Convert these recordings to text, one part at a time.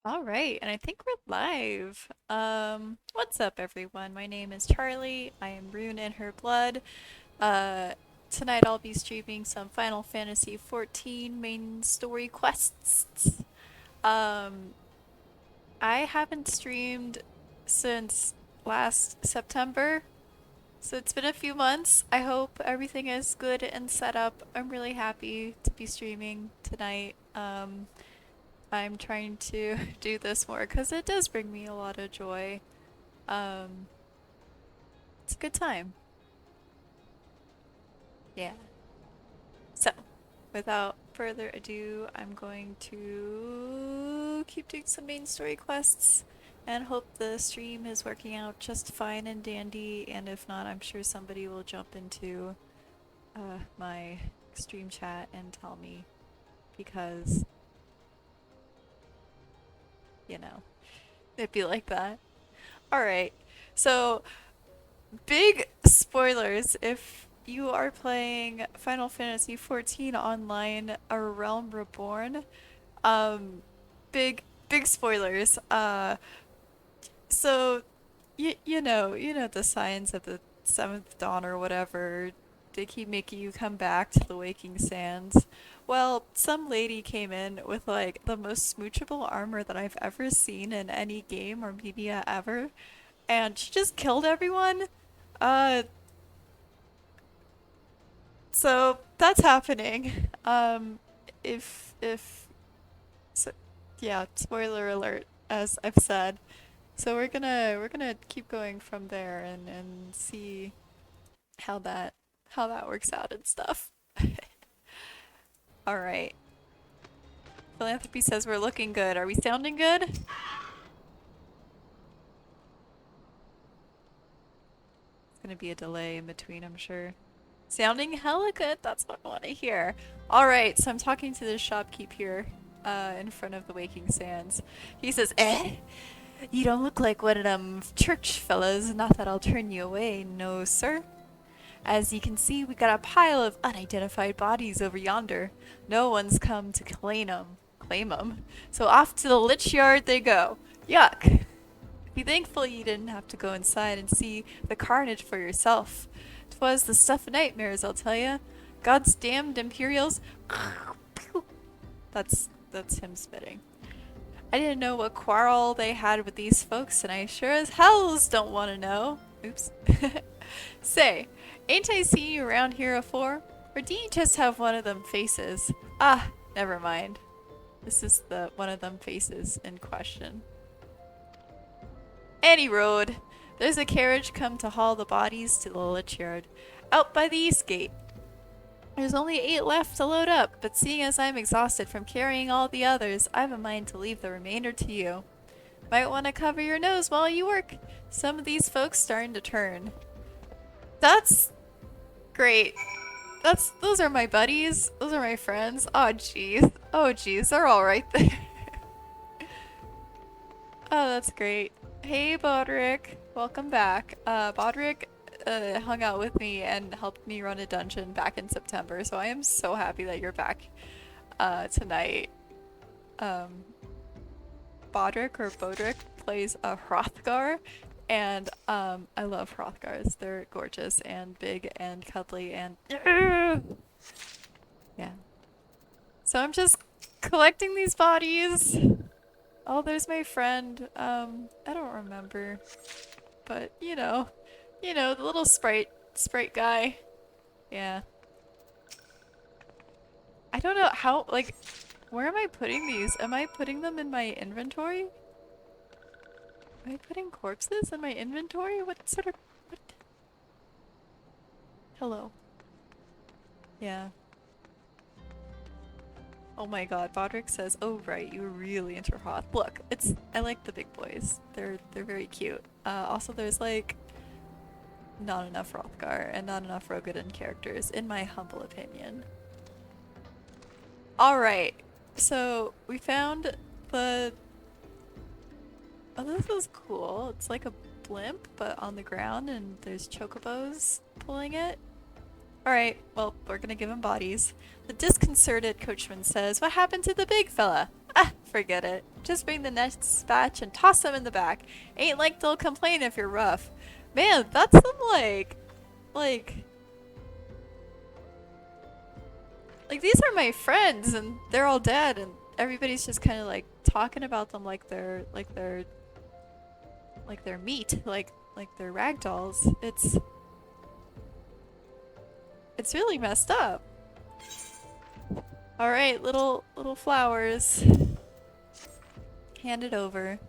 All right, and I think we're live. What's up, everyone? My name is Charlie. I am Rune in her blood. Uh, Tonight I'll be streaming some Final Fantasy XIV main story quests. Um, I haven't streamed since last September, so it's been a few months. I hope everything is good and set up. I'm really happy to be streaming tonight. I'm trying to do this more because it does bring me a lot of joy. Um, it's a good time. Yeah. So, without further ado, I'm going to keep doing some main story quests and hope the stream is working out just fine and dandy. And if not, I'm sure somebody will jump into my stream chat and tell me because, you know, it'd be like that. All right. So, big spoilers if you are playing Final Fantasy XIV online, A Realm Reborn. Um, big spoilers. So you know the signs of the seventh dawn or whatever. They keep making you come back to the Waking Sands. Well, some lady came in with like the most smoochable armor that I've ever seen in any game or media ever, and she just killed everyone. Uh, So that's happening. If so, yeah, spoiler alert, as I've said. So we're gonna keep going from there and see how that works out and stuff. All right. Philanthropy says we're looking good. Are we sounding good? It's gonna be a delay in between, I'm sure. Sounding hella good. That's what I want to hear. All right, so I'm talking to the shopkeep here, in front of the Waking Sands. He says, "Eh, you don't look like one of them church fellas. Not that I'll turn you away, no, sir. As you can see, we got a pile of unidentified bodies over yonder. No one's come to claim 'em. Claim 'em. So off to the lich yard they go. Yuck. Be thankful you didn't have to go inside and see the carnage for yourself. 'Twas the stuff of nightmares, I'll tell ya. God's damned Imperials." That's him spitting. "I didn't know what quarrel they had with these folks, and I sure as hells don't want to know. Oops. Say, ain't I seen you around here afore? Or do you just have one of them faces? Ah, never mind. This is the one of them faces in question. Any road. There's a carriage come to haul the bodies to the lich yard, out by the east gate. There's only 8 left to load up, but seeing as I'm exhausted from carrying all the others, I've a mind to leave the remainder to you. Might want to cover your nose while you work. Some of these folks starting to turn." That's great. Those are my buddies. Those are my friends. Oh jeez. Oh jeez, they're all right there. Oh, that's great. Hey, Bodrick. Welcome back. Bodrick hung out with me and helped me run a dungeon back in September, so I am so happy that you're back tonight. Um, Bodrick or Bodrick plays a Hrothgar, and I love Hrothgars. They're gorgeous and big and cuddly and yeah. So I'm just collecting these bodies. Oh, there's my friend. I don't remember, but the little sprite guy. Yeah. I don't know how, like, where am I putting these? Am I putting them in my inventory? Am I putting corpses in my inventory? What sort of, what? Hello. Yeah. Oh my god, Bodrick says, "Oh right, you were really into Hoth." Look, I like the big boys. They're very cute. Also there's like not enough Hrothgar and not enough Rogadin characters, in my humble opinion. Alright, so we found the... Oh, this is cool. It's like a blimp, but on the ground, and there's chocobos pulling it. Alright, well, we're gonna give him bodies. The disconcerted coachman says, "What happened to the big fella?" Ah, forget it. Just bring the next batch and toss them in the back. Ain't like they'll complain if you're rough. Man, that's some like, like these are my friends and they're all dead and everybody's just kind of like talking about them like they're meat, like they're rag dolls. It's really messed up. All right, little flowers. Hand it over.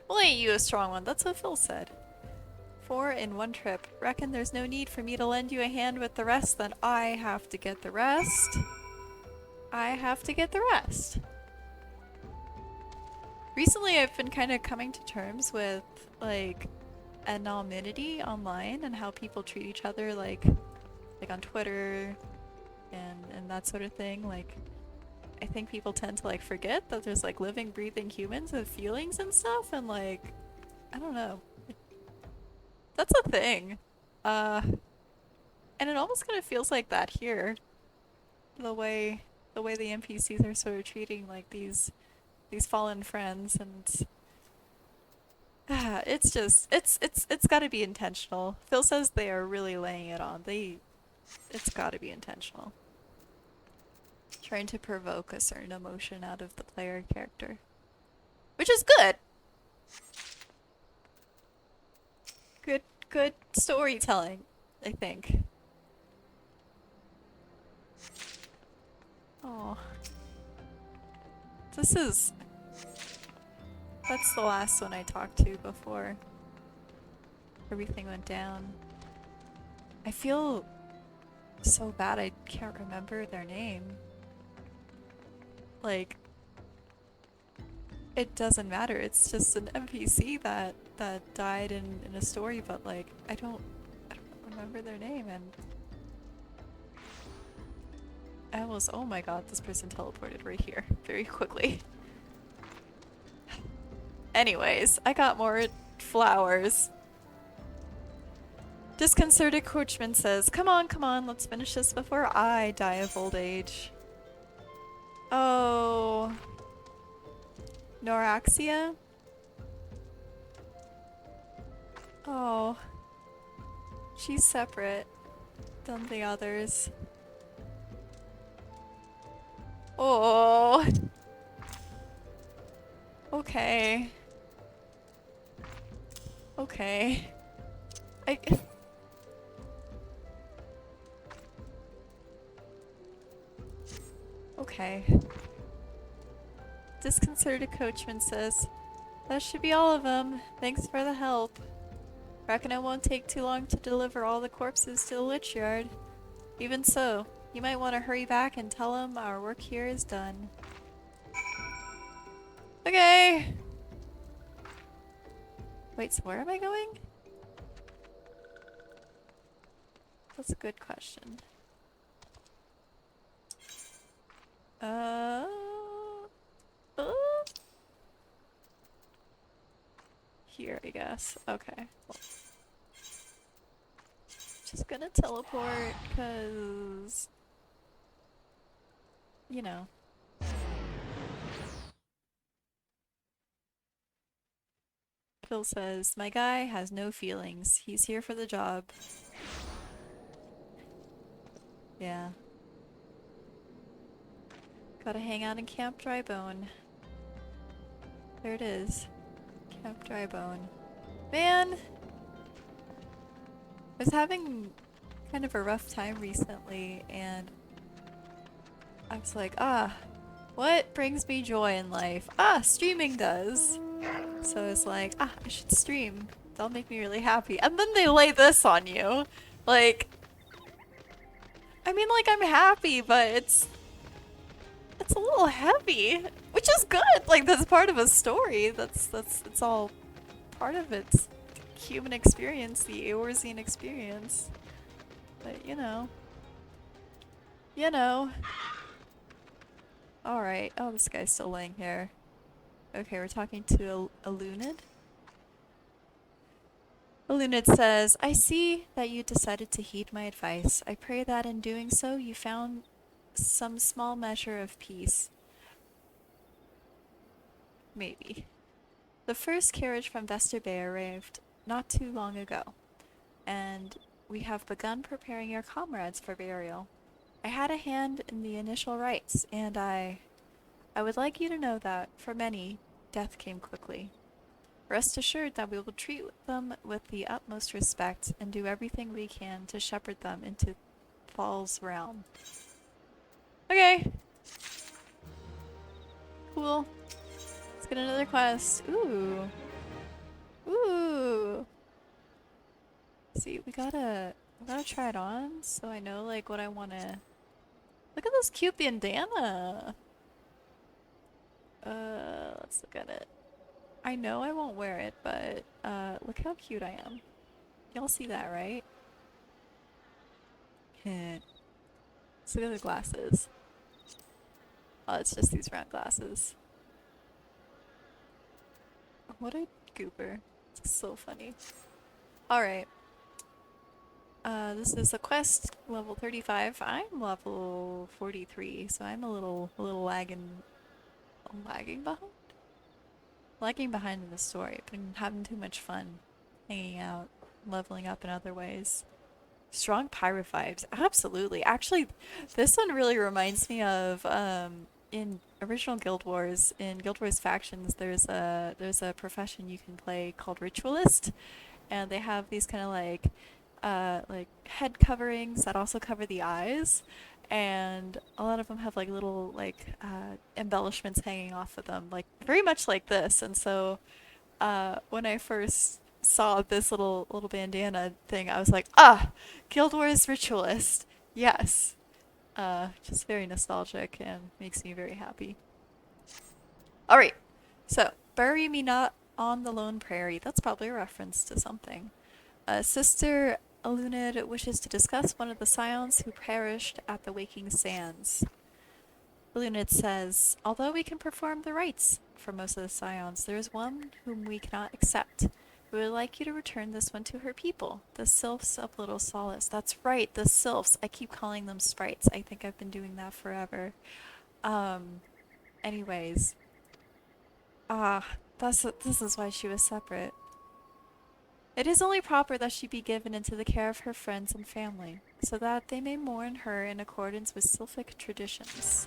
Well, ain't you a strong one? That's what Phil said. 4 in 1 trip. Reckon there's no need for me to lend you a hand with the rest, then I have to get the rest. I have to get the rest. Recently, I've been kind of coming to terms with, like, anonymity online and how people treat each other, like on Twitter and that sort of thing. Like, I think people tend to, like, forget that there's, like, living, breathing humans with feelings and stuff, and, like, I don't know. That's a thing. And it almost kind of feels like that here. The way the NPCs are sort of treating, like, these fallen friends, and it's just it's got to be intentional. Phil says they are really laying it on. It's got to be intentional. Trying to provoke a certain emotion out of the player character, which is good. Good storytelling, I think. Oh, this is that's the last one I talked to before everything went down. I feel so bad I can't remember their name. Like, it doesn't matter. It's just an NPC that died in a story, but like I don't remember their name, and I almost, oh my god, this person teleported right here very quickly. Anyways, I got more flowers. Disconcerted coachman says, come on, let's finish this before I die of old age. Oh. Noraxia? Oh. She's separate than the others. Oh. Okay. Okay. Okay. Disconcerted coachman says, that should be all of them. Thanks for the help. Reckon it won't take too long to deliver all the corpses to the witch yard. Even so, you might want to hurry back and tell them our work here is done. Okay. Wait, so where am I going? That's a good question. Uh, Here, I guess. Okay. Well, just gonna teleport, cause, you know. Phil says, my guy has no feelings. He's here for the job. Yeah. Gotta hang out in Camp Drybone. There it is. Camp Drybone. Man! I was having kind of a rough time recently, and I was like, what brings me joy in life? Streaming does. So I was like, I should stream. That'll make me really happy. And then they lay this on you. Like, I mean, like, I'm happy, but it's a little heavy, which is good. Like, that's part of a story. It's all part of its human experience, the Eorzean experience. But, you know. Alright. Oh, this guy's still laying here. Okay, we're talking to a Lunid. Lunid says, I see that you decided to heed my advice. I pray that in doing so, you found some small measure of peace. Maybe. The first carriage from Vester Bay arrived not too long ago, and we have begun preparing your comrades for burial. I had a hand in the initial rites, and I would like you to know that, for many, death came quickly. Rest assured that we will treat them with the utmost respect and do everything we can to shepherd them into Thal's realm. Okay. Cool. Let's get another quest. Ooh. Ooh. See, we gotta try it on so I know like what I wanna. Look at this cute bandana. Let's look at it. I know I won't wear it, but look how cute I am. Y'all see that, right? Let's look at the glasses. Oh, it's just these round glasses. What a goober. It's so funny. Alright. This is a quest, level 35. I'm level 43, so I'm a little lagging behind? Lagging behind in the story. I've been having too much fun hanging out, leveling up in other ways. Strong pirate vibes. Absolutely. Actually, this one really reminds me of in original Guild Wars, in Guild Wars factions, there's a profession you can play called Ritualist, and they have these kind of like head coverings that also cover the eyes, and a lot of them have like little embellishments hanging off of them, like very much like this. And so when I first saw this little bandana thing, I was like, ah, Guild Wars Ritualist. Yes. Just very nostalgic and makes me very happy. Alright, so, bury me not on the lone prairie. That's probably a reference to something. Sister Alunid wishes to discuss one of the scions who perished at the Waking Sands. Alunid says, although we can perform the rites for most of the scions, there is one whom we cannot accept. We would like you to return this one to her people, the Sylphs of Little Solace. That's right, the Sylphs. I keep calling them sprites. I think I've been doing that forever. Anyways. This is why she was separate. It is only proper that she be given into the care of her friends and family, so that they may mourn her in accordance with Sylphic traditions.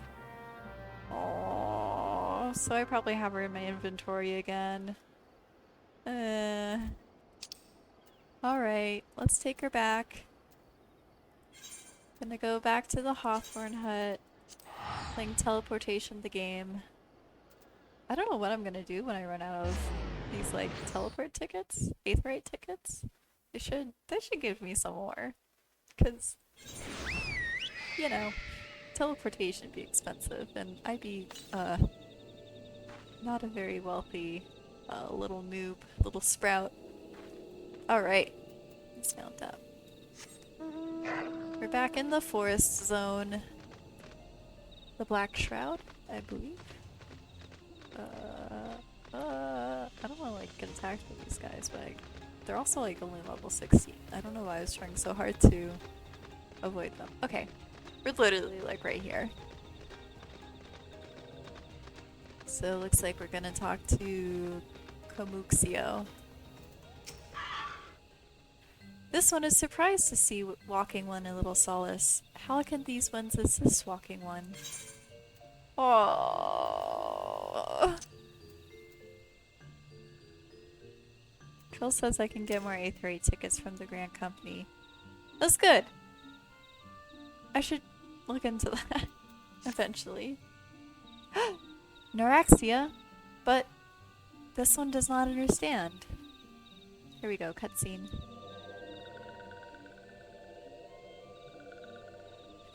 Oh, so I probably have her in my inventory again. Alright, let's take her back. Gonna go back to the Hawthorne hut, playing teleportation the game. I don't know what I'm gonna do when I run out of these like teleport tickets, Aetheryte tickets. They should give me some more, cause you know, teleportation be expensive, and I'd be not a very wealthy little noob, little sprout. Alright, let's mount up. We're back in the forest zone. The Black Shroud, I believe. I don't want to like get attacked by these guys, but they're also like only level 16. I don't know why I was trying so hard to avoid them. Okay, we're literally like right here. So it looks like we're gonna talk to Komuxio. This one is surprised to see Walking One in Little Solace. How can these ones assist Walking One? Oh. Trill says I can get more Aetheryte tickets from the Grand Company. That's good. I should look into that eventually. Noraxia, but this one does not understand. Here we go, cutscene.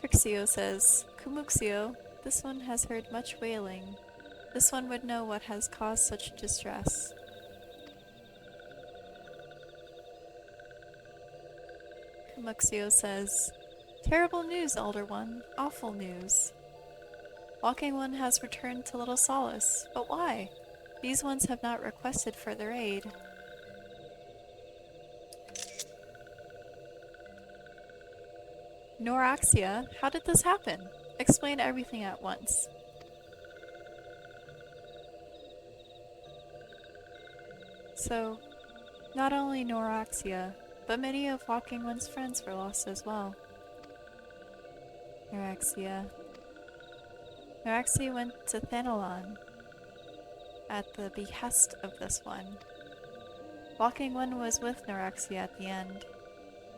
Fixio says, Kumuxio, this one has heard much wailing. This one would know what has caused such distress. Kumuxio says, terrible news, Elder One. Awful news. Walking One has returned to Little Solace, but why? These ones have not requested further aid. Noraxia, how did this happen? Explain everything at once. So, not only Noraxia, but many of Walking One's friends were lost as well. Noraxia. Noraxia went to Thanalon at the behest of this one. Walking One was with Noraxia at the end.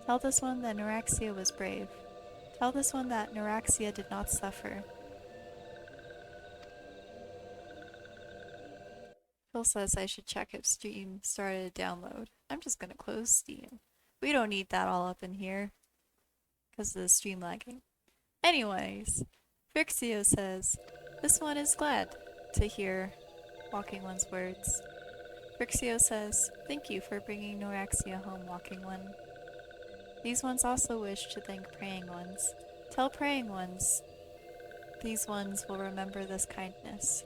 Tell this one that Noraxia was brave. Tell this one that Noraxia did not suffer. Phil says I should check if Steam started a download. I'm just gonna close Steam. We don't need that all up in here because of the stream lagging. Anyways, Frixio says, this one is glad to hear Walking One's words. Frixio says, thank you for bringing Noraxia home, Walking One. These ones also wish to thank Praying Ones. Tell Praying Ones these ones will remember this kindness.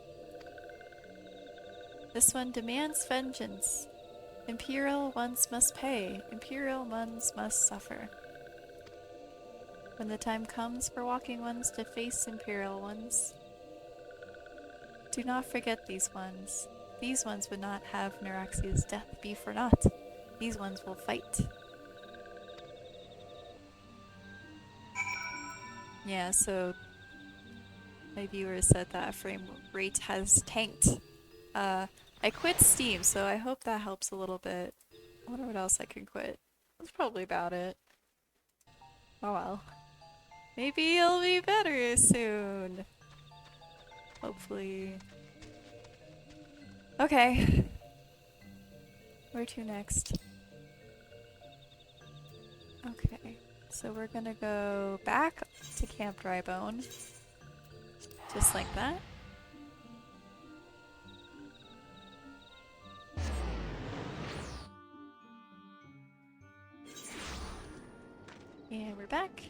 This one demands vengeance. Imperial ones must pay. Imperial ones must suffer. When the time comes for Walking Ones to face Imperial ones, do not forget these ones. These ones would not have Noraxia's death be for naught. These ones will fight. Yeah, so my viewer said that frame rate has tanked. I quit Steam, so I hope that helps a little bit. I wonder what else I can quit. That's probably about it. Oh well. Maybe it'll be better soon. Hopefully. Okay. Where to next? Okay. So we're gonna go back to Camp Drybone. Just like that. And we're back.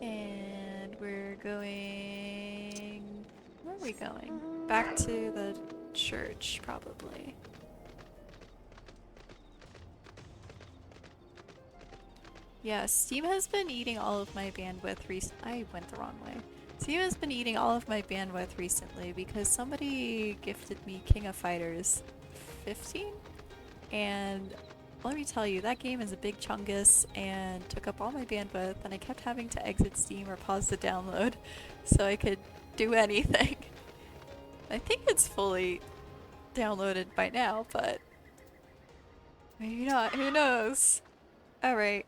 And we're going... Where are we going? Back to the church, probably. Yeah, Steam has been eating all of my bandwidth I went the wrong way. Steam has been eating all of my bandwidth recently because somebody gifted me King of Fighters 15? And let me tell you, that game is a big chungus and took up all my bandwidth, and I kept having to exit Steam or pause the download so I could do anything. I think it's fully downloaded by now, but maybe not. Who knows? Alright.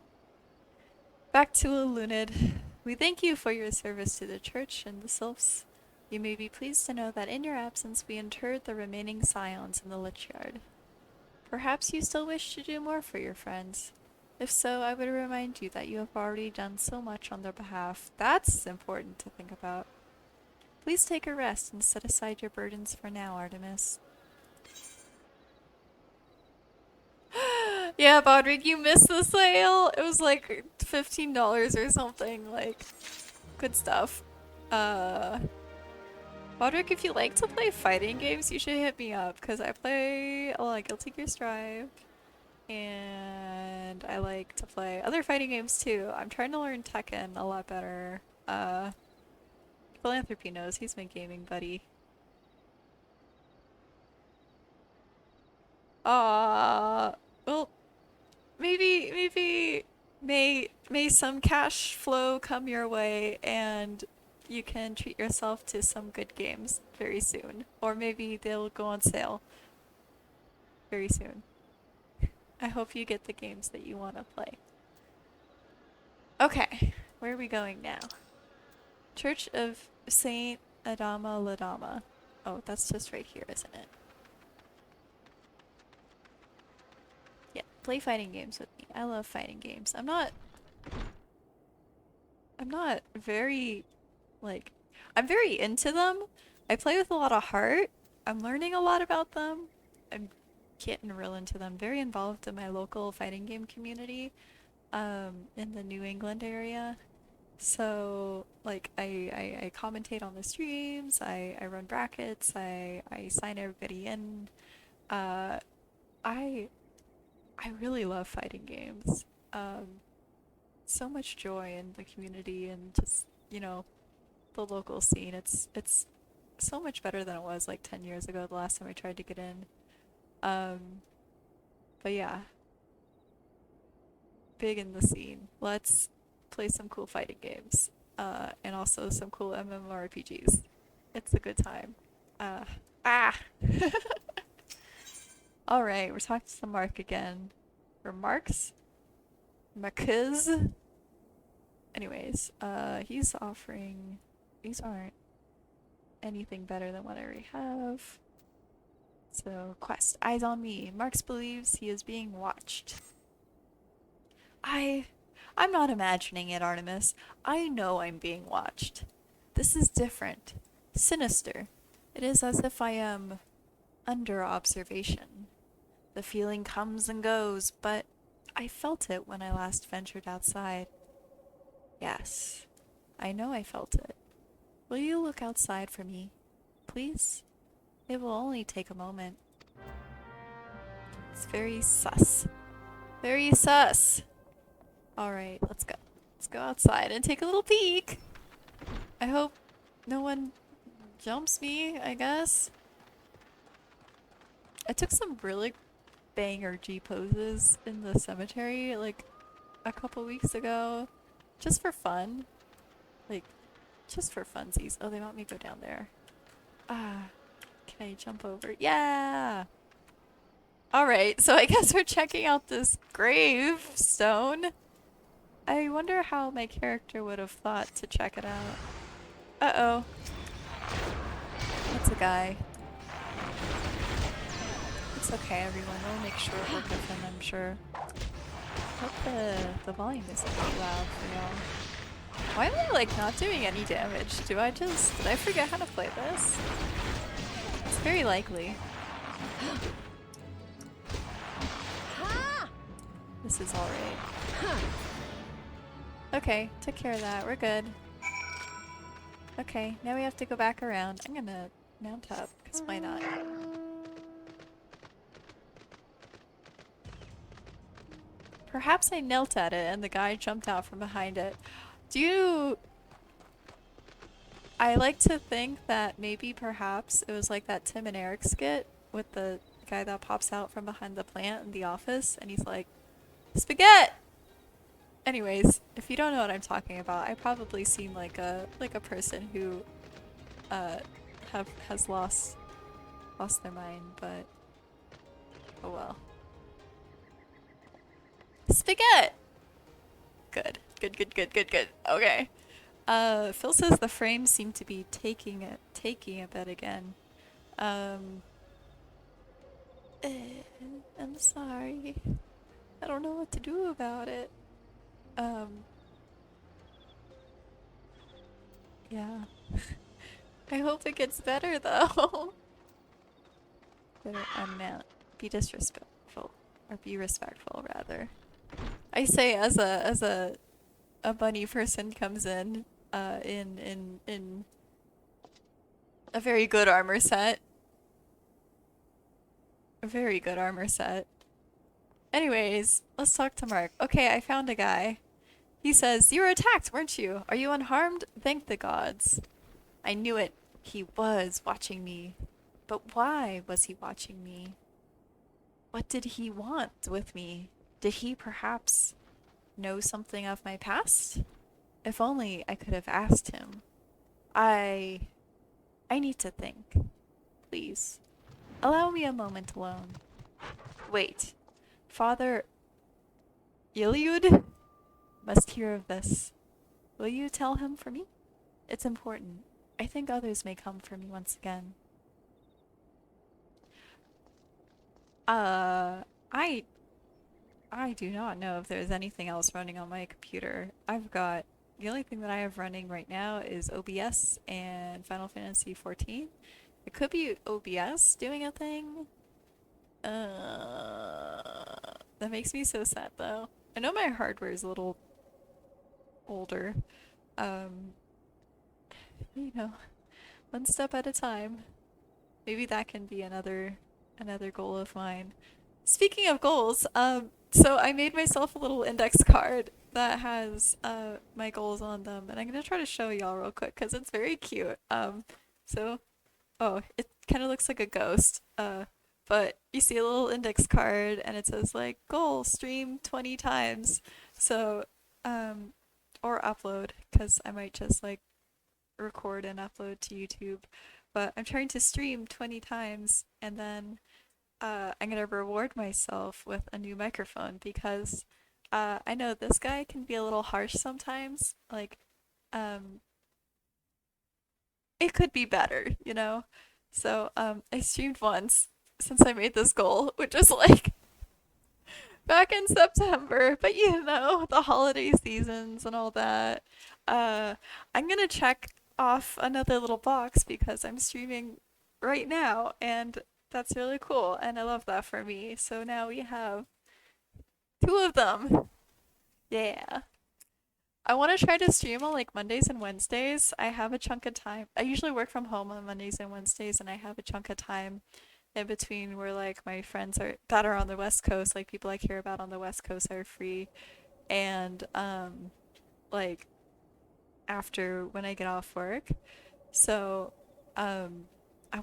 Back to Lunid. We thank you for your service to the church and the sylphs. You may be pleased to know that in your absence we interred the remaining scions in the lich yard. Perhaps you still wish to do more for your friends. If so, I would remind you that you have already done so much on their behalf. That's important to think about. Please take a rest and set aside your burdens for now, Artemis. Yeah, Bodrick, you missed the sale! It was like $15 or something, like, good stuff. Bodrick, if you like to play fighting games, you should hit me up, because I play a lot of Guilty Gear Strive, and I like to play other fighting games too. I'm trying to learn Tekken a lot better. Philanthropy knows, he's my gaming buddy. Well, maybe may some cash flow come your way and you can treat yourself to some good games very soon. Or maybe they'll go on sale very soon. I hope you get the games that you want to play. Okay, where are we going now? Church of Saint Adama Ladama. Oh, that's just right here, isn't it? Yeah, play fighting games with me. I love fighting games. I'm not very, like, I'm very into them. I play with a lot of heart. I'm learning a lot about them. I'm getting real into them. Very involved in my local fighting game community, in the New England area. So, like, I commentate on the streams, I run brackets, I sign everybody in. Uh, I I really love fighting games. So much joy in the community and just, the local scene. It's so much better than it was like 10 years ago, the last time I tried to get in. But yeah, big in the scene. Let's play some cool fighting games. And also some cool MMORPGs. It's a good time. Uh, ah! Alright, we're talking to Mark again. Or Marks? Marcus? Anyways, he's offering... These aren't anything better than what I already have. So, quest. Eyes on me. Marks believes he is being watched. I'm not imagining it, Artemis. I know I'm being watched. This is different. Sinister. It is as if I am under observation. The feeling comes and goes, but I felt it when I last ventured outside. Yes, I know I felt it. Will you look outside for me, please? It will only take a moment. It's very sus. Very sus. Alright, let's go. Let's go outside and take a little peek. I hope no one jumps me, I guess. I took some really banger G poses in the cemetery like a couple weeks ago. Just for fun. Like, just for funsies. Oh, they want me to go down there. Ah, can I jump over? Yeah! Alright, so I guess we're checking out this gravestone. I wonder how my character would have thought to check it out. Uh-oh. That's a guy. It's okay, everyone. We'll make sure we're with him, I'm sure. Hope the volume isn't too loud for y'all. Why am I, like, not doing any damage? Did I forget how to play this? It's very likely. This is alright. Okay, took care of that. We're good. Okay, now we have to go back around. I'm gonna mount up, because why not? Perhaps I knelt at it and the guy jumped out from behind it. I like to think that maybe perhaps it was like that Tim and Eric skit with the guy that pops out from behind the plant in the office and he's like, spaghetti! Anyways, if you don't know what I'm talking about, I probably seem like a person who has lost their mind, but oh well. Spaghetti! Good. Okay. Phil says the frames seem to be taking a bit again. I'm sorry. I don't know what to do about it. Yeah. I hope it gets better though. Better unmount. Be disrespectful. Or be respectful rather. I say as a bunny person comes in a very good armor set. A very good armor set. Anyways, let's talk to Mark. Okay, I found a guy. He says, "You were attacked, weren't you? Are you unharmed? Thank the gods." I knew it. He was watching me. But why was he watching me? What did he want with me? Did he perhaps know something of my past? If only I could have asked him. I need to think. Please. Allow me a moment alone. Wait. Father Iliud must hear of this. Will you tell him for me? It's important. I think others may come for me once again. I do not know if there's anything else running on my computer. The only thing that I have running right now is OBS and Final Fantasy XIV. It could be OBS doing a thing. That makes me so sad though. I know my hardware is a little older. You know, one step at a time. Maybe that can be another goal of mine. Speaking of goals, so I made myself a little index card that has my goals on them, and I'm gonna try to show y'all real quick because it's very cute. So, oh, it kind of looks like a ghost. but you see a little index card and it says like goal stream 20 times. So, or upload, because I might just like record and upload to YouTube. But I'm trying to stream 20 times and then I'm gonna reward myself with a new microphone because I know this guy can be a little harsh sometimes. Like, um, it could be better, you know? So, I streamed once since I made this goal, which was like back in September, but you know, the holiday seasons and all that. Uh, I'm gonna check off another little box because I'm streaming right now, and that's really cool, and I love that for me. So now we have two of them. Yeah. I want to try to stream on like Mondays and Wednesdays. I have a chunk of time. I usually work from home on Mondays and Wednesdays, and I have a chunk of time in between where like my friends are that are on the West Coast, like people I care about on the West Coast are free, and like after when I get off work. So um I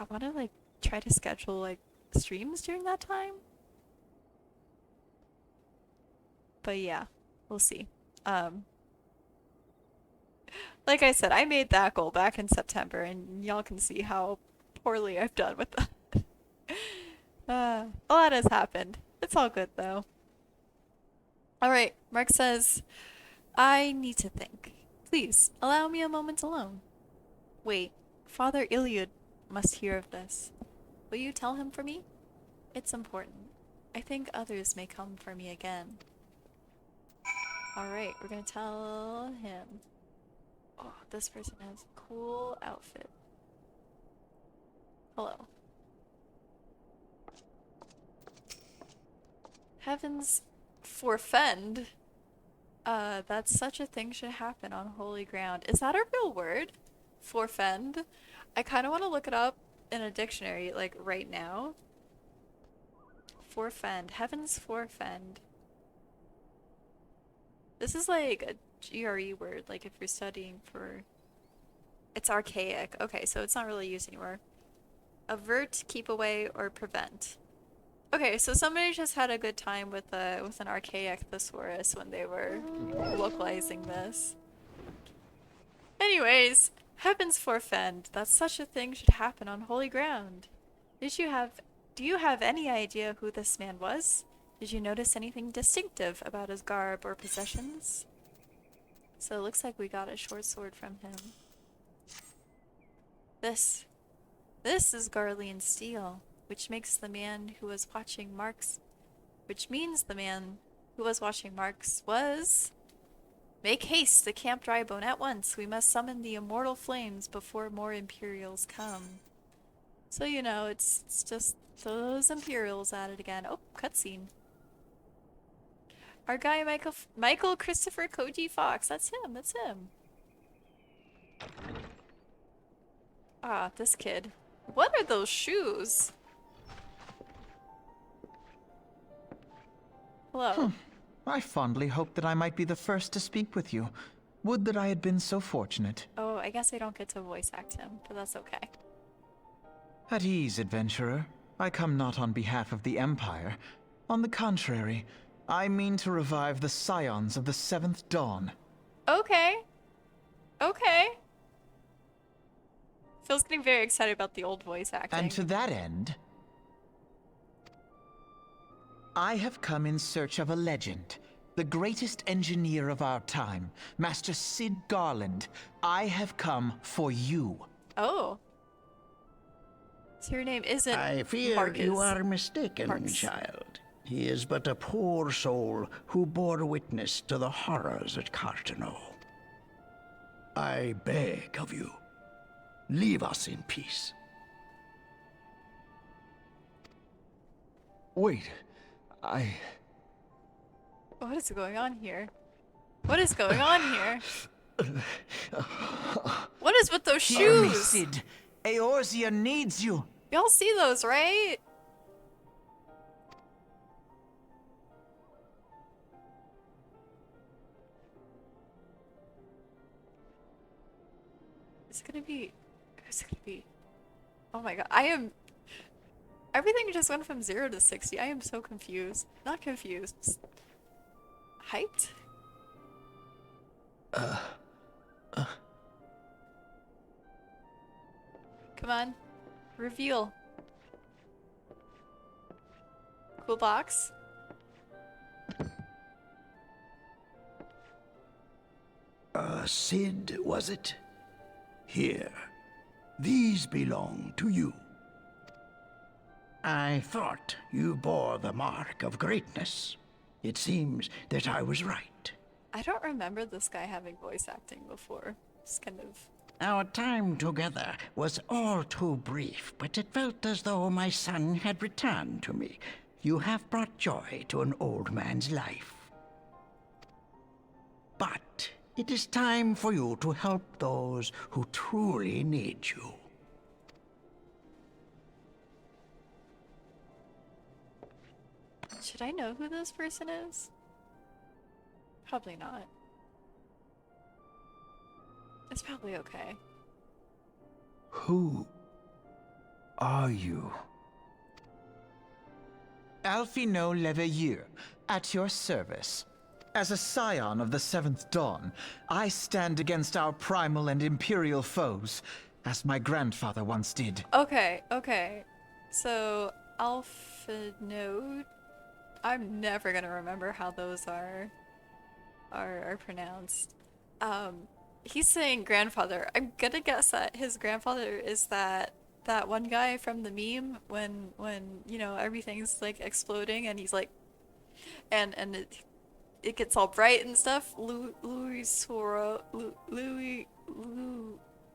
want to like try to schedule like streams during that time. But yeah, we'll see. Um like I said, I made that goal back in September and y'all can see how poorly I've done with that. A lot has happened. It's all good though. All right, Mark says, I need to think. Please, allow me a moment alone. Wait, Father Iliad must hear of this. Will you tell him for me? It's important. I think others may come for me again. Alright, we're gonna tell him. Oh, this person has a cool outfit. Hello. Heavens forfend. That such a thing should happen on holy ground. Is that a real word? Forfend? I kind of want to look it up in a dictionary, like right now. Forfend. Heavens forfend. This is like a GRE word, like if you're studying for... It's archaic. Okay, so it's not really used anymore. Avert, keep away, or prevent. Okay, so somebody just had a good time with an archaic thesaurus when they were localizing this. Anyways, heavens forfend that such a thing should happen on holy ground. Do you have any idea who this man was? Did you notice anything distinctive about his garb or possessions? So it looks like we got a short sword from him. This is Garlean steel, which means the man who was watching Mark's was... Make haste to Camp Drybone at once. We must summon the immortal flames before more Imperials come. So, you know, it's just those Imperials at it again. Oh, cutscene. Our guy Michael Christopher Koji Fox. That's him. That's him. Ah, this kid. What are those shoes? Hello. I fondly hoped that I might be the first to speak with you. Would that I had been so fortunate. Oh, I guess I don't get to voice act him, but that's okay. At ease, adventurer. I come not on behalf of the Empire. On the contrary, I mean to revive the scions of the Seventh Dawn. Okay. Okay. Phil's getting very excited about the old voice acting. And to that end, I have come in search of a legend. The greatest engineer of our time, Master Sid Garland. I have come for you. Oh. So your name isn't I fear Marcus. you are mistaken, Marcus. child. He is but a poor soul who bore witness to the horrors at Cartano. I beg of you, leave us in peace. Wait, What is going on here? What is going on here? What is with those Hear me, shoes? Sid. Eorzea needs you. Y'all see those, right? Is it gonna be... Who's it gonna be? Oh my god, I am... Everything just went from 0 to 60. I am so confused. Not confused. Just hyped? Come on. Reveal. Cool box. Sid, was it? Here. These belong to you. I thought you bore the mark of greatness. It seems that I was right. I don't remember this guy having voice acting before. It's kind of... Our time together was all too brief, but it felt as though my son had returned to me. You have brought joy to an old man's life. But it is time for you to help those who truly need you. Should I know who this person is? Probably not. It's probably okay. Who are you? Alphino Leveilleur, at your service. As a scion of the Seventh Dawn, I stand against our primal and imperial foes, as my grandfather once did. Okay, okay. So, Alphanode. I'm never gonna remember how those are pronounced. He's saying grandfather. I'm gonna guess that his grandfather is that one guy from the meme when you know everything's like exploding and he's like and it gets all bright and stuff. Louis Soro Louis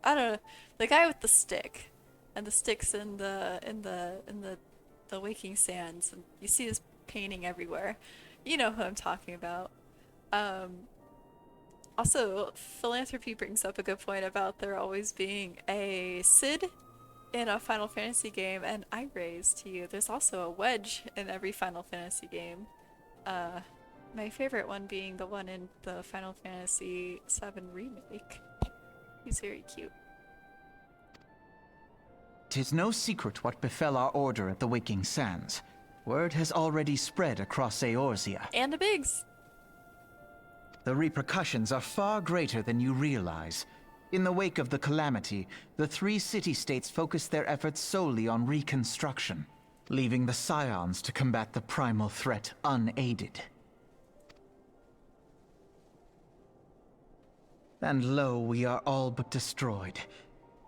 I don't know, the guy with the stick and the sticks in the Waking Sands, and you see his painting everywhere. You know who I'm talking about. Also, philanthropy brings up a good point about there always being a Cid in a Final Fantasy game, and I raise to you, there's also a Wedge in every Final Fantasy game. My favorite one being the one in the Final Fantasy VII Remake. He's very cute. 'Tis no secret what befell our order at the Waking Sands. Word has already spread across Eorzea. And the Bigs! The repercussions are far greater than you realize. In the wake of the calamity, the three city-states focused their efforts solely on reconstruction, leaving the Scions to combat the primal threat unaided. And lo, we are all but destroyed.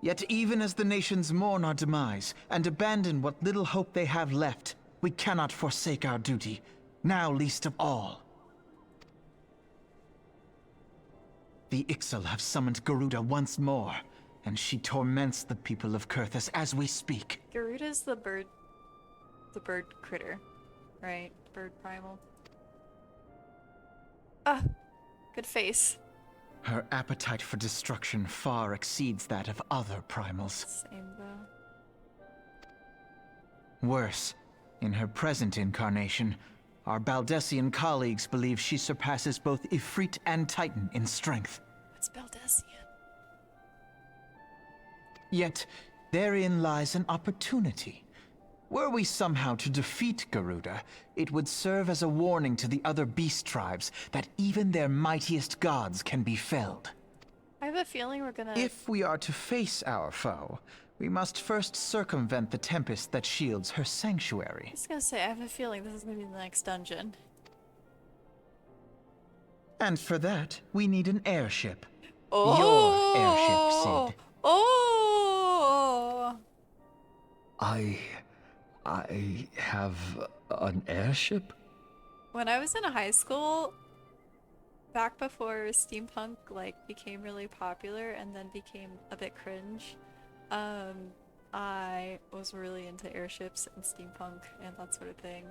Yet even as the nations mourn our demise and abandon what little hope they have left, we cannot forsake our duty, now least of all. The Ixal have summoned Garuda once more, and she torments the people of Kurthus as we speak. Garuda's the bird critter, right? Bird primal. Ah, good face. Her appetite for destruction far exceeds that of other primals. Same though. Worse, in her present incarnation, our Baldessian colleagues believe she surpasses both Ifrit and Titan in strength. What's Baldessian? Yet, therein lies an opportunity. Were we somehow to defeat Garuda, it would serve as a warning to the other beast tribes that even their mightiest gods can be felled. I have a feeling we're gonna... If we are to face our foe, we must first circumvent the tempest that shields her sanctuary. I was gonna say, I have a feeling this is gonna be the next dungeon. And for that, we need an airship. Oh! Your airship, Sid. Oh! I have an airship? When I was in high school, back before steampunk like became really popular and then became a bit cringe, I was really into airships and steampunk and that sort of thing.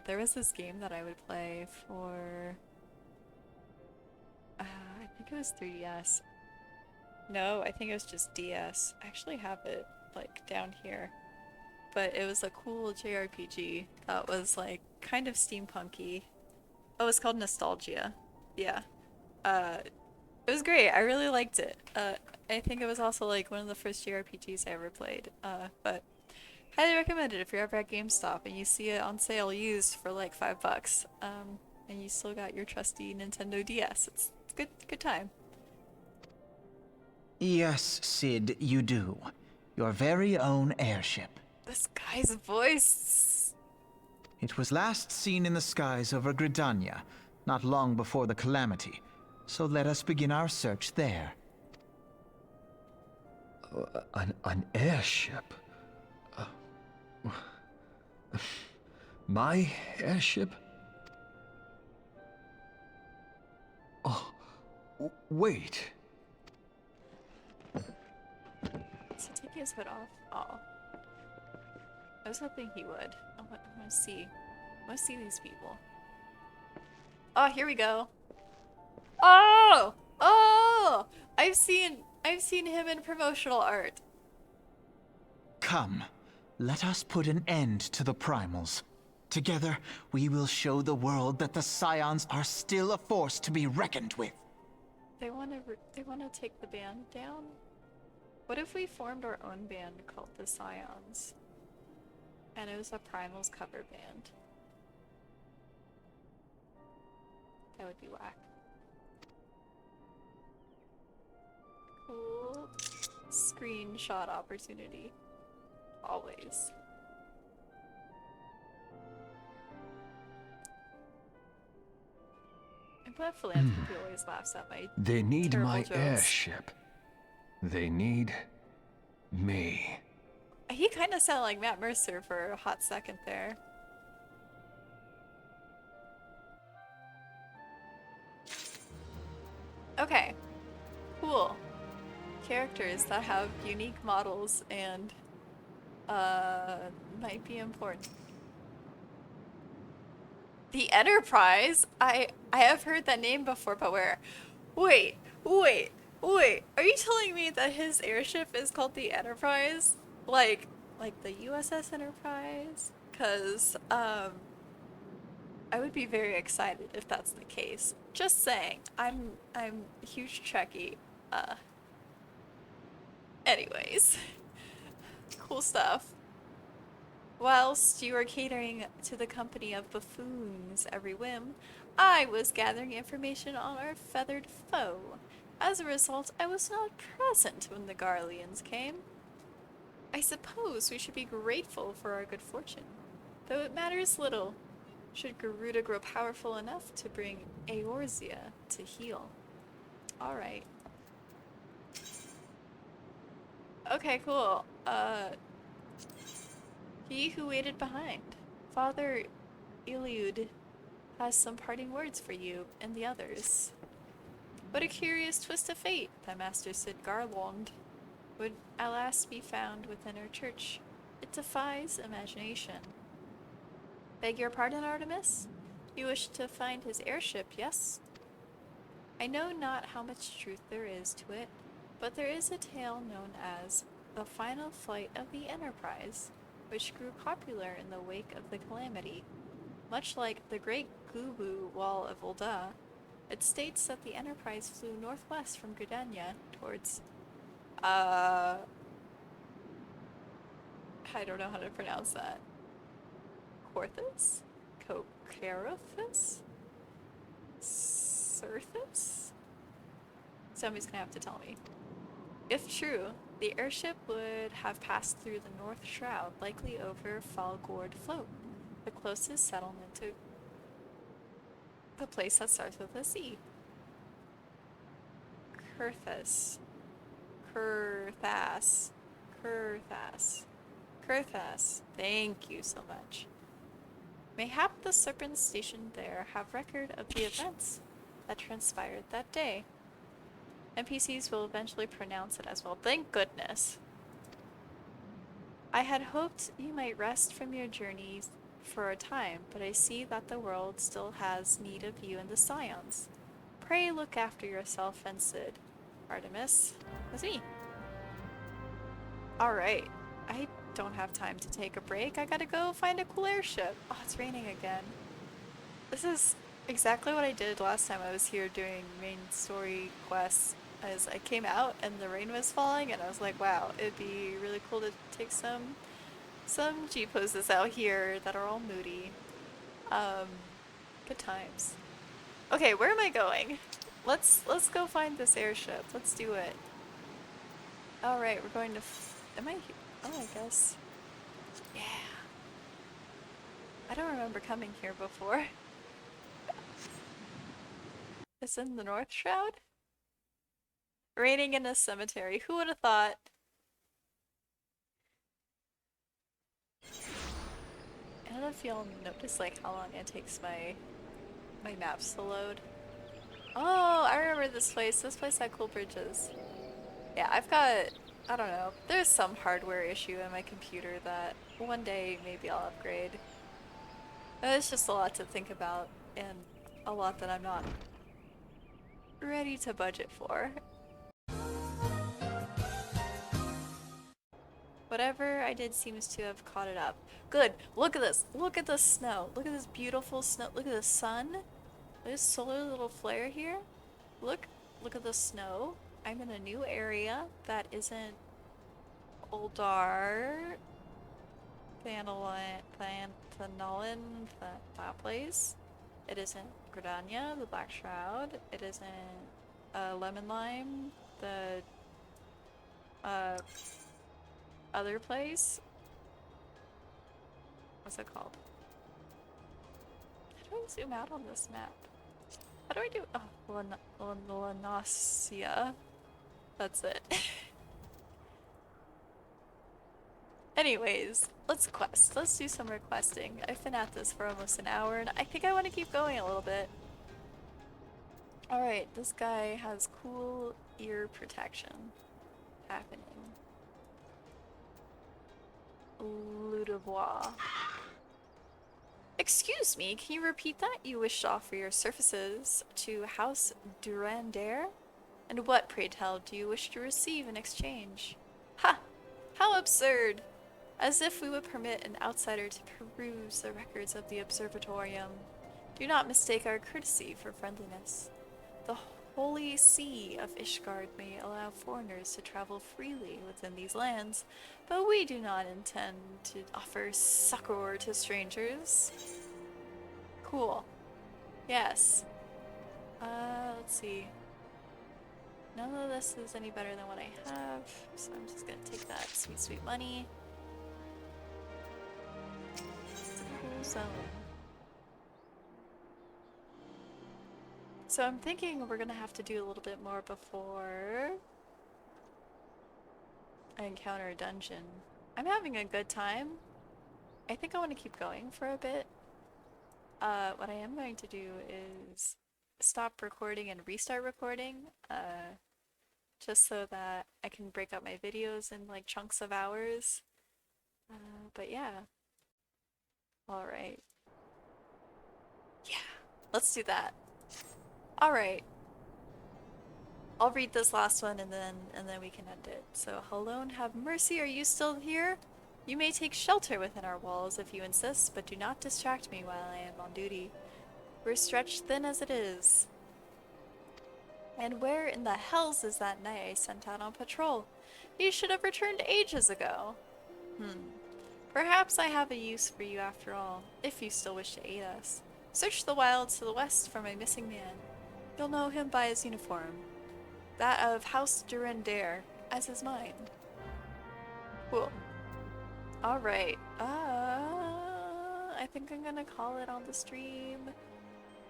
There was this game that I would play for, I think it was 3DS. No, I think it was just DS. I actually have it like down here. But it was a cool JRPG that was like kind of steampunky. Oh, it was called Nostalgia. Yeah. It was great. I really liked it. I think it was also like one of the first JRPGs I ever played. But Highly recommend it if you're ever at GameStop and you see it on sale used for like $5. And you still got your trusty Nintendo DS. It's good time. Yes, Sid, you do. Your very own airship. This guy's voice. It was last seen in the skies over Gridania, not long before the calamity. So let us begin our search there. An airship? My airship? Oh, wait. Is he taking his hood off? Oh. I was hoping he would. I want to see. I want to see these people. Oh, here we go. Oh! Oh! I've seen him in promotional art. Come, let us put an end to the primals. Together, we will show the world that the Scions are still a force to be reckoned with. They want to take the band down? What if we formed our own band called the Scions? And it was a Primals cover band. That would be whack. Cool. Screenshot opportunity. Always. I'm glad philanthropy always laughs at my They need terrible my jokes. airship. They need me. He kind of sounded like Matt Mercer for a hot second there. Okay. Cool. Characters that have unique models and might be important. The Enterprise? I have heard that name before, but where? Wait. Are you telling me that his airship is called the Enterprise? Like the USS Enterprise? 'Cause I would be very excited if that's the case. Just saying. I'm a huge Trekkie. Anyways. Cool stuff. Whilst you were catering to the company of buffoons every whim, I was gathering information on our feathered foe. As a result, I was not present when the Garleans came. I suppose we should be grateful for our good fortune, though it matters little, should Garuda grow powerful enough to bring Eorzea to heel. Alright. Okay, cool. He who waited behind. Father Iliud has some parting words for you and the others. What a curious twist of fate that Master Sid Garlond would at last be found within our church. It defies imagination. Beg your pardon, Artemis? You wish to find his airship, yes? I know not how much truth there is to it, but there is a tale known as the final flight of the Enterprise, which grew popular in the wake of the calamity. Much like the Great Gubu Wall of Ulda, it states that the Enterprise flew northwest from Gridania towards, I don't know how to pronounce that. Corthus? Cocarothus? Surthus? Somebody's gonna have to tell me. If true, the airship would have passed through the North Shroud, likely over Falgord Float, the closest settlement to the place that starts with a C. Kurthas. Kurthas. Kurthas. Kurthas. Thank you so much. Mayhap the serpents stationed there have record of the events that transpired that day. NPCs will eventually pronounce it as well. Thank goodness. I had hoped you might rest from your journeys for a time, but I see that the world still has need of you and the Scions. Pray look after yourself and Sid. Artemis. That's me. Alright. I don't have time to take a break. I gotta go find a cool airship. Oh, it's raining again. This is exactly what I did last time I was here doing main story quests. As I came out and the rain was falling and I was like, wow, it'd be really cool to take some Some G poses out here that are all moody. Um, Good times. Okay, where am I going? Let's go find this airship. Let's do it. All right, we're going to. Am I? Oh, I guess. Yeah. I don't remember coming here before. It's in the North Shroud. Raining in a cemetery. Who would have thought? I don't know if y'all notice like how long it takes my maps to load. Oh, I remember this place. This place had cool bridges. Yeah, I've got, I don't know, there's some hardware issue in my computer that one day maybe I'll upgrade. It's just a lot to think about and a lot that I'm not ready to budget for. Whatever I did seems to have caught it up. Good. Look at this. Look at the snow. Look at this beautiful snow. Look at the sun. This solar little flare here. Look at the snow. I'm in a new area that isn't Uldar, Thanolin, that place. It isn't Gridania, the Black Shroud. It isn't Lemon Lime, the uh, other place. What's it called? How do I zoom out on this map? How do I do? Oh, Lanasia. That's it. Anyways, let's quest. Let's do some requesting. I've been at this for almost an hour and I think I want to keep going a little bit. Alright, this guy has cool ear protection happening. Ludovois. Excuse me, can you repeat that? You wish to offer your services to House Durander? And what, pray tell, do you wish to receive in exchange? Ha! How absurd! As if we would permit an outsider to peruse the records of the observatorium. Do not mistake our courtesy for friendliness. The holy see of Ishgard may allow foreigners to travel freely within these lands, but we do not intend to offer succor to strangers. Cool. Yes. Let's see. None of this is any better than what I have, so I'm just gonna take that sweet, sweet money. It's a cool zone. So I'm thinking we're gonna have to do a little bit more before I encounter a dungeon. I'm having a good time. I think I want to keep going for a bit. What I am going to do is stop recording and restart recording, just so that I can break up my videos in like chunks of hours. But yeah. Alright. Yeah, let's do that. Alright. I'll read this last one and then we can end it. So, hello and have mercy, are you still here? You may take shelter within our walls if you insist, but do not distract me while I am on duty. We're stretched thin as it is. And where in the hells is that knight I sent out on patrol? He should have returned ages ago. Perhaps I have a use for you after all, if you still wish to aid us. Search the wilds to the west for my missing man. You'll know him by his uniform. That of House Durander, as is mine. Cool. Alright, I think I'm gonna call it on the stream.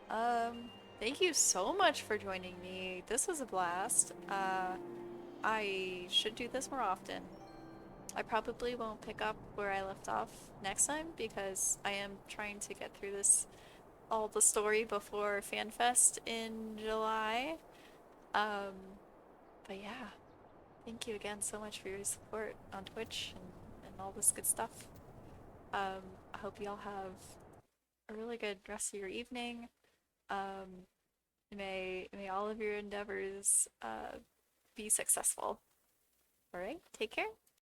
Thank you so much for joining me. This was a blast. I should do this more often. I probably won't pick up where I left off next time because I am trying to get through all the story before FanFest in July. But yeah, thank you again so much for your support on Twitch and all this good stuff. I hope y'all have a really good rest of your evening. May all of your endeavors be successful. Alright, take care.